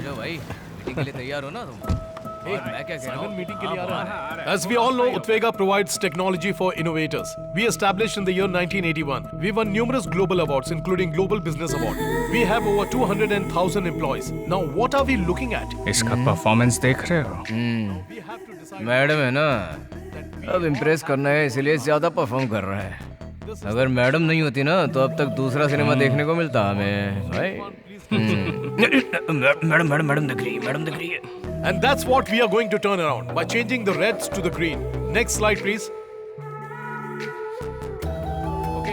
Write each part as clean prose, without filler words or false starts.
जाओ भाई, मीटिंग के लिए तैयार हो ना तुम? और मैं क्या कह रहा हूँ? मीटिंग के लिए आ रहा है। As we all know, Utvega provides technology for innovators. We established in the year 1981. We won numerous global awards, including Global Business Award. We have over 200,000 employees. Now, what are we looking at? इसका performance देख रहे हो? Madam है ना, अब impress करना है इसलिए ज्यादा परफॉर्म कर रहा है। अगर मैडम नहीं होती ना तो अब तक दूसरा सिनेमा देखने को मिलता हमें भाई। मैडम दिख रही है। And that's what we are going to turn around by changing the reds to the green. Next slide, please.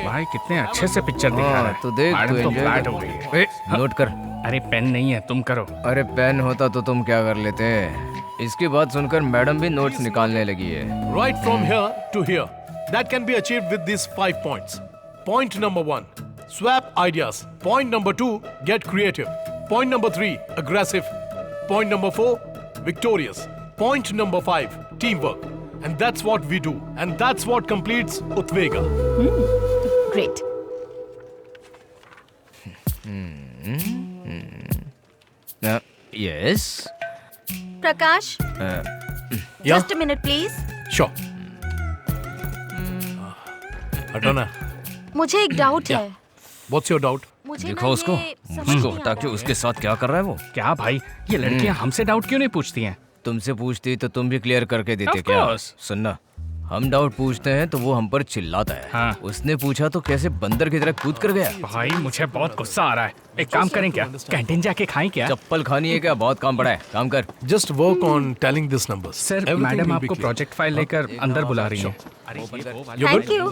भाई कितने अच्छे से पिक्चर दिखा रहा है। तो देख, मैडम तो तो enjoy फ्लैट कर। हो गई है। नोट कर। अरे पेन नहीं है, तुम करो। अरे पेन होता तो तुम क्या कर लेते? इसकी बात सुनकर मैडम भी नोट्स निकालने लगी है। Right from here to here. That can be achieved with these 5 points. Point number 1, swap ideas. Point number 2, get creative. Point number 3, aggressive. Point number 4, victorious. Point number 5, teamwork. And that's what we do. And that's what completes Utvega. Great. Yes. Prakash, Yeah? just a minute please. Sure. हटो ना. मुझे एक doubt है। What's your doubt? मुझे देखो ना उसको, ये समझ उसको नहीं हटा आता के है। उसके साथ क्या कर रहा है वो? क्या भाई, ये लड़कियां हमसे डाउट क्यों नहीं पूछती हैं? तुमसे पूछती तो तुम भी क्लियर करके देते Of क्या? course. सुनना, हम डाउट पूछते हैं तो वो हम पर चिल्लाता है। हाँ। उसने पूछा तो कैसे बंदर की तरह कूद कर गया। भाई मुझे बहुत गुस्सा आ रहा है। एक काम करें क्या, कैंटीन जाके खाएं क्या? चप्पल खानी है क्या? बहुत काम पड़ा है, काम कर। Just work on telling these numbers. Sir Everything madam will be आपको clear. प्रोजेक्ट फाइल लेकर अंदर बुला रही हैं। Thank you.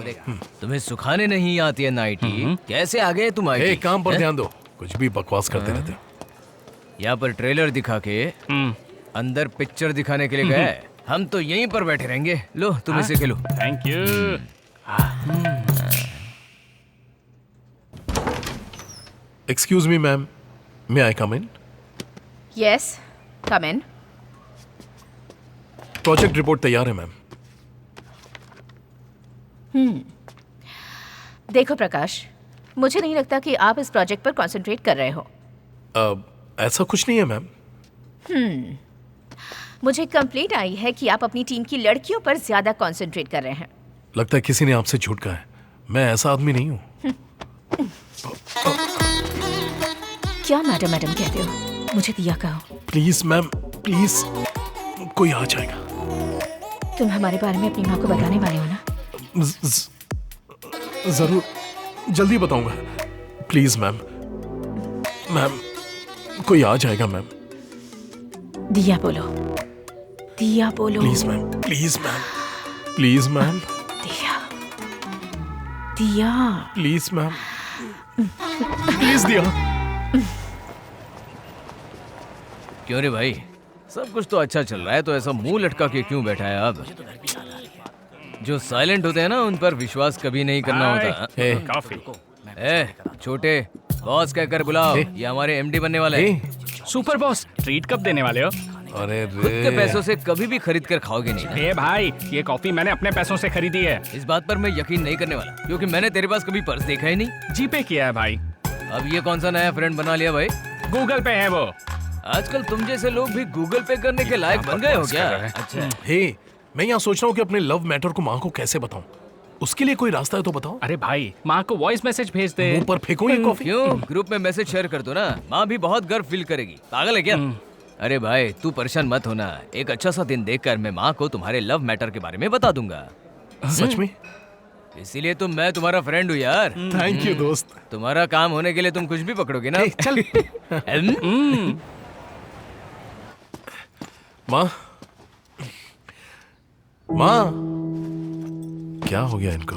तुम्हें सुखाने नहीं आती है नाइटी, कैसे आ गए तुम? Hey, काम पर ध्यान दो. कुछ भी बकवास करते रहते हो. यहाँ पर ट्रेलर दिखा के अंदर पिक्चर दिखाने के लिए गए। हम तो यहीं पर बैठे रहेंगे। लो तुम इसे खेलो। Thank you. Excuse me, ma'am. May I come in? Yes, come in. Project report तैयार है मैम. देखो प्रकाश, मुझे नहीं लगता कि आप इस प्रोजेक्ट पर कंसंट्रेट कर रहे हो। ऐसा कुछ नहीं है मैम. मुझे कंप्लेंट आई है कि आप अपनी टीम की लड़कियों पर ज्यादा कंसंट्रेट कर रहे हैं। लगता है किसी ने आपसे झूठ कहा है. मैं ऐसा आदमी नहीं हूँ. क्या मैडम मैडम कहते हो? मुझे दिया कहो। Please ma'am, please. कोई आ जाएगा. तुम हमारे बारे में अपनी माँ को बताने वाले हो ना? जरूर, जल्दी बताऊंगा. Please ma'am. मैम, कोई आ जाएगा मैम. दिया बोलो, दिया बोलो। Please ma'am, please ma'am, please ma'am, दिया, दिया। प्लीज मैम, प्लीज दिया. क्यों रे भाई, सब कुछ तो अच्छा चल रहा है तो ऐसा मुंह लटका के क्यों बैठा है अब? जो साइलेंट होते हैं ना उन पर विश्वास कभी नहीं करना होता। कॉफी। ए, छोटे बॉस कहकर बुलाओ, ये हमारे एमडी बनने वाले हैं। सुपर बॉस, ट्रीट कब देने वाले हो? अरे खुद के पैसों से कभी भी खरीद कर खाओगे नहीं ना? ए भाई, ये कॉफी मैंने अपने पैसों से खरीदी है। इस बात पर मैं यकीन नहीं करने वाला, क्योंकि मैंने तेरे पास कभी पर्स देखा ही नहीं। जीपे किया है भाई। अब ये कौन सा नया फ्रेंड बना लिया भाई? गूगल पे है वो। आजकल तुम जैसे लोग भी गूगल पे करने के लायक बन गए हो क्या? अच्छा, हे, मैं यहाँ सोच रहा हूँ कि अपने लव मैटर को माँ को कैसे बताऊँ. उसके लिए कोई रास्ता है तो बताओ. अरे भाई, माँ को वॉइस मैसेज भेज दे। मुंह पर फेंकूं ये कॉफी? क्यों? ग्रुप में मैसेज शेयर कर दो ना, माँ भी बहुत गर्व फील करेगी। पागल है क्या? अरे भाई तू परेशान मत होना, एक अच्छा सा दिन देखकर मैं माँ को तुम्हारे लव मैटर के बारे में बता दूंगा। सच में? इसीलिए तो मैं तुम्हारा फ्रेंड हूँ यार। थैंक यू दोस्त. तुम्हारा काम होने के लिए तुम कुछ भी पकड़ोगे ना? हे, चल. माँ, माँ, क्या हो गया इनको?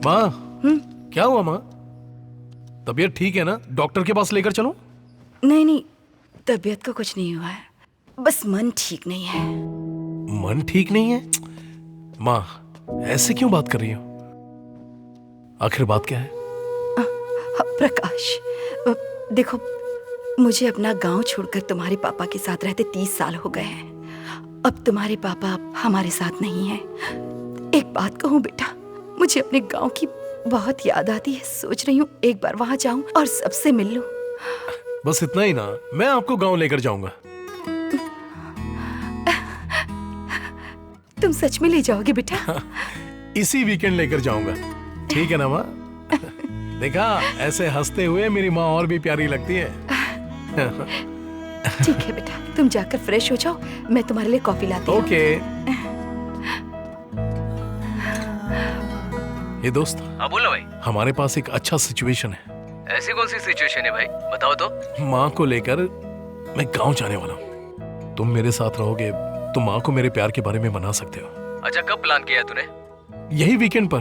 माँ, क्या हुआ माँ? तबीयत ठीक है ना? डॉक्टर के पास लेकर चलो. नहीं नहीं, तबीयत को कुछ नहीं हुआ है, बस मन ठीक नहीं है। मन ठीक नहीं है? माँ, ऐसे क्यों बात कर रही हो? आखिर बात क्या है? प्रकाश, देखो, मुझे अपना गांव छोड़कर तुम्हारे पापा के साथ रहते 30 साल हो गए हैं. अब तुम्हारे पापा हमारे साथ नहीं हैं. एक बात कहूँ बेटा, मुझे अपने गांव की बहुत याद आती है. सोच रही हूँ एक बार वहां जाऊं और सबसे मिल लूं. बस इतना ही ना, मैं आपको गांव लेकर जाऊंगा। तुम सच में ले जाओगे बेटा? इसी वीकेंड लेकर जाऊंगा, ठीक है ना माँ? देखा, ऐसे हंसते हुए मेरी माँ और भी प्यारी लगती है। ठीक है बेटा, तुम जाकर फ्रेश हो जाओ, मैं तुम्हारे लिए कॉफी लाती हूँ। ओके। ये दोस्त, हाँ बोलो भाई। हमारे पास एक अच्छा सिचुएशन है। ऐसी कौन सी सिचुएशन है भाई, बताओ तो। माँ को लेकर मैं गांव जाने वाला हूँ। तुम मेरे साथ रहोगे तो माँ को मेरे प्यार के बारे में बना सकते हो। अच्छा, कब प्लान किया तूने? यही वीकेंड पर।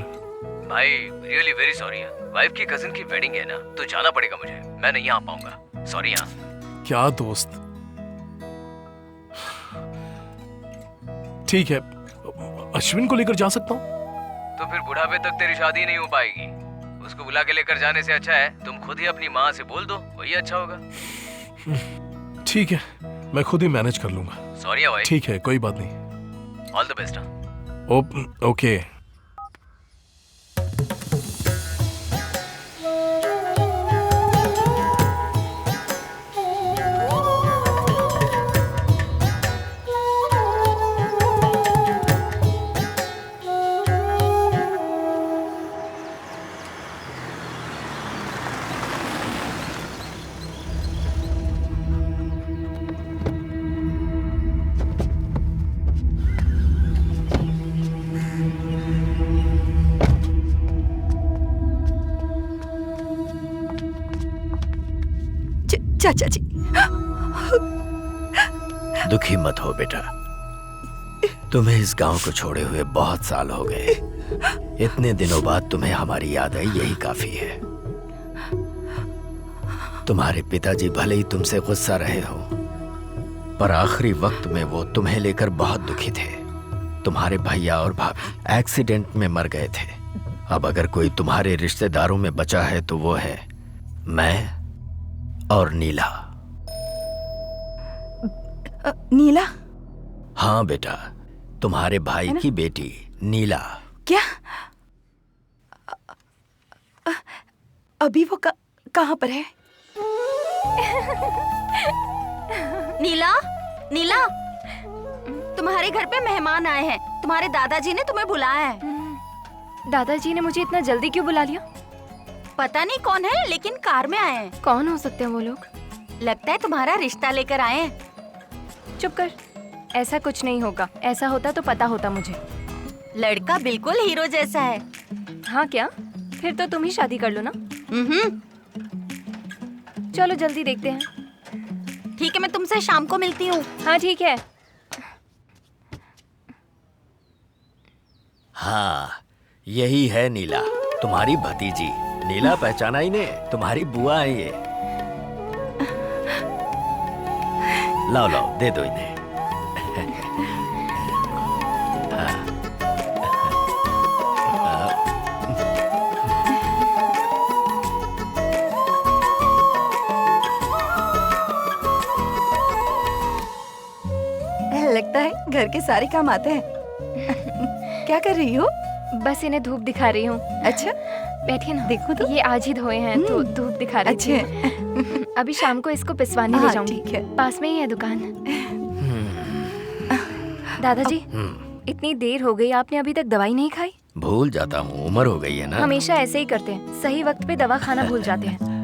भाई रियली वेरी सॉरी यार, वाइफ की कजिन की वेडिंग है ना, तो जाना पड़ेगा मुझे, मैं नहीं आ पाऊंगा, सॉरी यार। क्या दोस्त, ठीक है, अश्विन को लेकर जा सकता हूँ। तो फिर बुढ़ापे तक तेरी शादी नहीं हो पाएगी। उसको बुला के लेकर जाने से अच्छा है तुम खुद ही अपनी माँ से बोल दो, वही अच्छा होगा। ठीक है, मैं खुद ही मैनेज कर लूंगा। सॉरी भाई। ठीक है, कोई बात नहीं। All the best. ओके। चाचा जी, दुखी मत हो बेटा, तुम्हें इस गांव को छोड़े हुए बहुत साल हो गए। इतने दिनों बाद तुम्हें हमारी याद आई, यही काफी है। तुम्हारे पिताजी भले ही तुमसे गुस्सा रहे हो, पर आखिरी वक्त में वो तुम्हें लेकर बहुत दुखी थे। तुम्हारे भैया और भाभी एक्सीडेंट में मर गए थे। अब अगर कोई तुम्हारे रिश्तेदारों में बचा है तो वो है मैं और नीला। नीला? हाँ बेटा, तुम्हारे भाई की बेटी नीला। क्या? अभी वो कहाँ पर है? नीला, नीला, तुम्हारे घर पे मेहमान आए हैं। तुम्हारे दादाजी ने तुम्हें बुलाया है। दादाजी ने मुझे इतना जल्दी क्यों बुला लिया? पता नहीं कौन है, लेकिन कार में आए हैं। कौन हो सकते हैं वो लोग? लगता है तुम्हारा रिश्ता लेकर आए हैं। चुप कर, ऐसा कुछ नहीं होगा। ऐसा होता तो पता होता मुझे। लड़का बिल्कुल हीरो जैसा है। हाँ क्या? फिर तो तुम ही शादी कर लो ना। चलो जल्दी देखते हैं। ठीक है, मैं तुमसे शाम को मिलती हूँ। हाँ ठीक है। हाँ, यही है नीला, तुम्हारी भतीजी। नीला पहचाना ही ने, तुम्हारी बुआ है ये। लाओ लाओ, दे दो इन्हें। लगता है घर के सारे काम आते हैं। क्या कर रही हो? बस इन्हें धूप दिखा रही हूँ। अच्छा, बैठिए ना। देखो तो। ये आज ही धोए हैं तो धूप दिखा रही अच्छे। थी। अभी शाम को इसको पिसवाने ले हाँ, जाऊंगी। ठीक है। पास में ही है दुकान। दादाजी, इतनी देर हो गई, आपने अभी तक दवाई नहीं खाई? भूल जाता हूँ, उम्र हो गई है ना। हमेशा ऐसे ही करते हैं, सही वक्त पे दवा खाना भूल जाते हैं।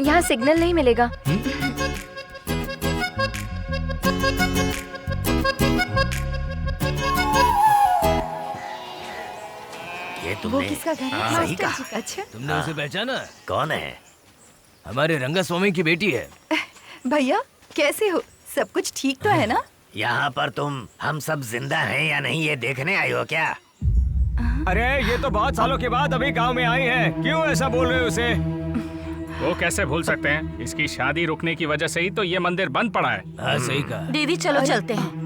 यहाँ सिग्नल नहीं मिलेगा। ये वो तुमने किसका घर है? सही कहा। अच्छा, तुमने उसे पहचाना? कौन है? हमारे रंगास्वामी की बेटी है। भैया कैसे हो? सब कुछ ठीक तो है ना? यहाँ पर तुम हम सब जिंदा हैं या नहीं ये देखने आई हो क्या? अरे ये तो बहुत सालों के बाद अभी गांव में आई है, क्यों ऐसा बोल रहे हो उसे? वो कैसे भूल सकते हैं? इसकी शादी रुकने की वजह से ही तो ये मंदिर बंद पड़ा है। हाँ सही कहा। दीदी चलो चलते हैं।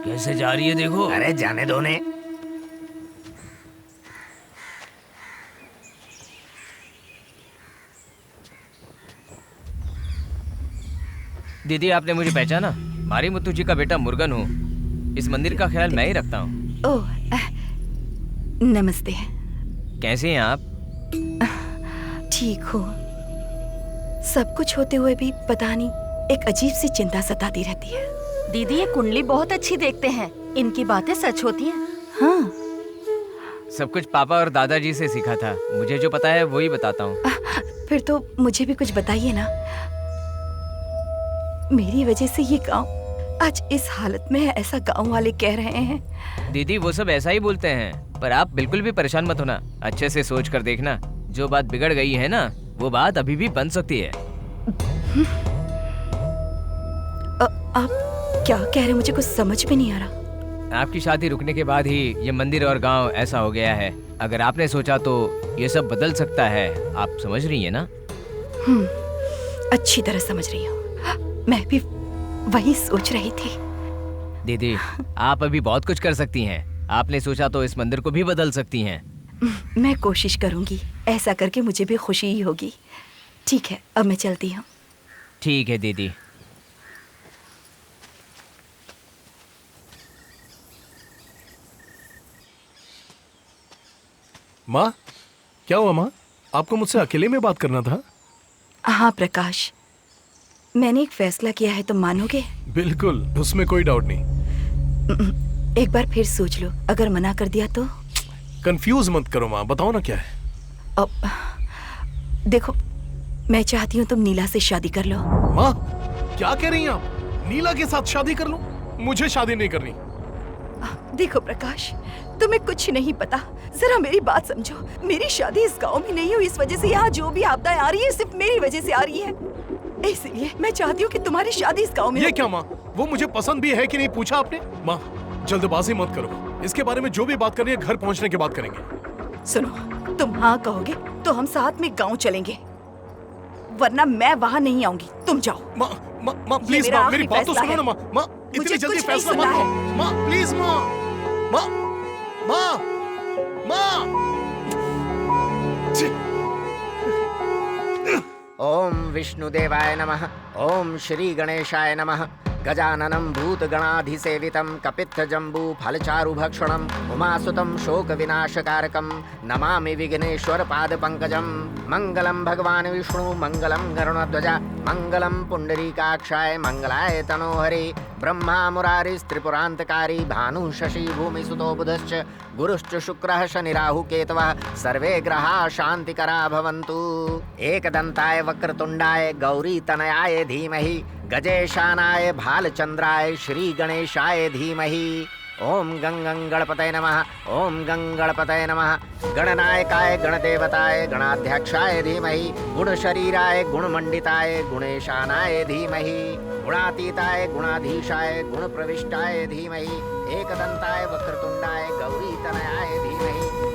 कैसे जा रही है देखो। अरे जाने दो ने। दीदी आपने मुझे पहचाना? मारी मुत्तू जी का बेटा मुर्गन हूँ। इस मंदिर का ख्याल मैं ही रखता हूँ। ओह, नमस्ते। कैसे हैं आप? ठीक हो? सब कुछ होते हुए भी पता नहीं एक अजीब सी चिंता सताती रहती है। दीदी ये कुंडली बहुत अच्छी देखते हैं, इनकी बातें सच होती हैं। हाँ, सब कुछ पापा और दादाजी से सीखा था। मुझे जो पता है वही बताता हूँ। फिर तो मुझे भी कुछ बताइए ना। मेरी वजह से ये गांव आज इस हालत में है, ऐसा गांव वाले कह रहे हैं। दीदी वो सब ऐसा ही बोलते हैं, पर आप बिल्कुल भी परेशान मत होना। अच्छे से सोच कर देखना, जो बात बिगड़ गई है ना, वो बात अभी भी बन सकती है। आप क्या कह रहे, मुझे कुछ समझ में नहीं आ रहा। आपकी शादी रुकने के बाद ही ये मंदिर और गांव ऐसा हो गया है। अगर आपने सोचा तो ये सब बदल सकता है। आप समझ रही है ना? अच्छी तरह समझ रही हूँ। मैं भी वही सोच रही थी। दीदी आप अभी बहुत कुछ कर सकती हैं। आपने सोचा तो इस मंदिर को भी बदल सकती हैं। मैं कोशिश करूंगी, ऐसा करके मुझे भी खुशी ही होगी। ठीक है, अब मैं चलती हूँ। ठीक है दीदी। माँ, क्या हुआ माँ? आपको मुझसे अकेले में बात करना था? हाँ प्रकाश, मैंने एक फैसला किया है, तुम मानोगे? बिल्कुल, उसमें कोई डाउट नहीं। एक बार फिर सोच लो, अगर मना कर दिया तो? कंफ्यूज मत करो माँ, बताओ ना क्या है। अब देखो, मैं चाहती हूँ तुम नीला से शादी कर लो। माँ, क्या कह रही हैं आप? नीला के साथ शादी कर लूं? मुझे शादी नहीं करनी। देखो प्रकाश, तुम्हें कुछ नहीं पता, जरा मेरी बात समझो। मेरी शादी इस गांव में नहीं हुई, इस वजह से यहाँ जो भी आपदाएं आ रही है सिर्फ मेरी वजह से आ रही है। इसलिए मैं चाहती हूँ कि तुम्हारी शादी इस गांव में ये हो। क्या माँ, वो मुझे पसंद भी है कि नहीं पूछा आपने? माँ, जल्दबाजी मत करो। इसके बारे में जो भी बात करनी है घर पहुँचने के बाद करेंगे। सुनो, तुम हाँ कहोगे तो हम साथ में गाँव चलेंगे, वरना मैं वहाँ नहीं आऊंगी। तुम जाओ। माँ, माँ, माँ प्लीज मेरा माँ, मेरी आखिरी बात तो फैसला सुनो ना है। माँ। माँ, इतनी मुझे जल्दी कुछ नहीं फैसला सुनना मत है। करो। माँ प्लीज माँ, माँ, माँ, माँ। ओम विष्णुदेवाय नमः। ओम श्री गणेशाय नमः। गजाननं भूतगणाधिसेवितं कपित्थजम्बू फलचारुभक्षणं उमासुतं शोकविनाशकारकं नमामि विघ्नेश्वर पादपङ्कजं। मङ्गलं भगवान् विष्णु मङ्गलं गरुणध्वज मङ्गलं पुण्डरीकाक्षाय मङ्गलाय तनोहरे। ब्रह्मा मुरारिस्त्रिपुरान्तकारी भानुः शशि भूमिसुतो बुधश्च गुरुश्च शुक्रः शनिराहुः केतवः सर्वे ग्रहाः शान्तिकरा भवन्तु। एकदन्ताय वक्रतुण्डाय गौरीतनयाय धीमहि गजेशानाय भालचंद्राय श्री गणेशाय धीमहि। ओम गंगं गणपतये नमः। ओम गंगणपतये नमः। गणनायकाय गणदेवताय गणाध्यक्षाय धीमहि गुणशरीराय गुणमंडिताय गुणेशानाय धीमहि गुणातीताय गुणाधीशाय गुणप्रविष्टाय धीमहि एकदंताय वक्रतुंडाय गौरीतनयाय धीमहि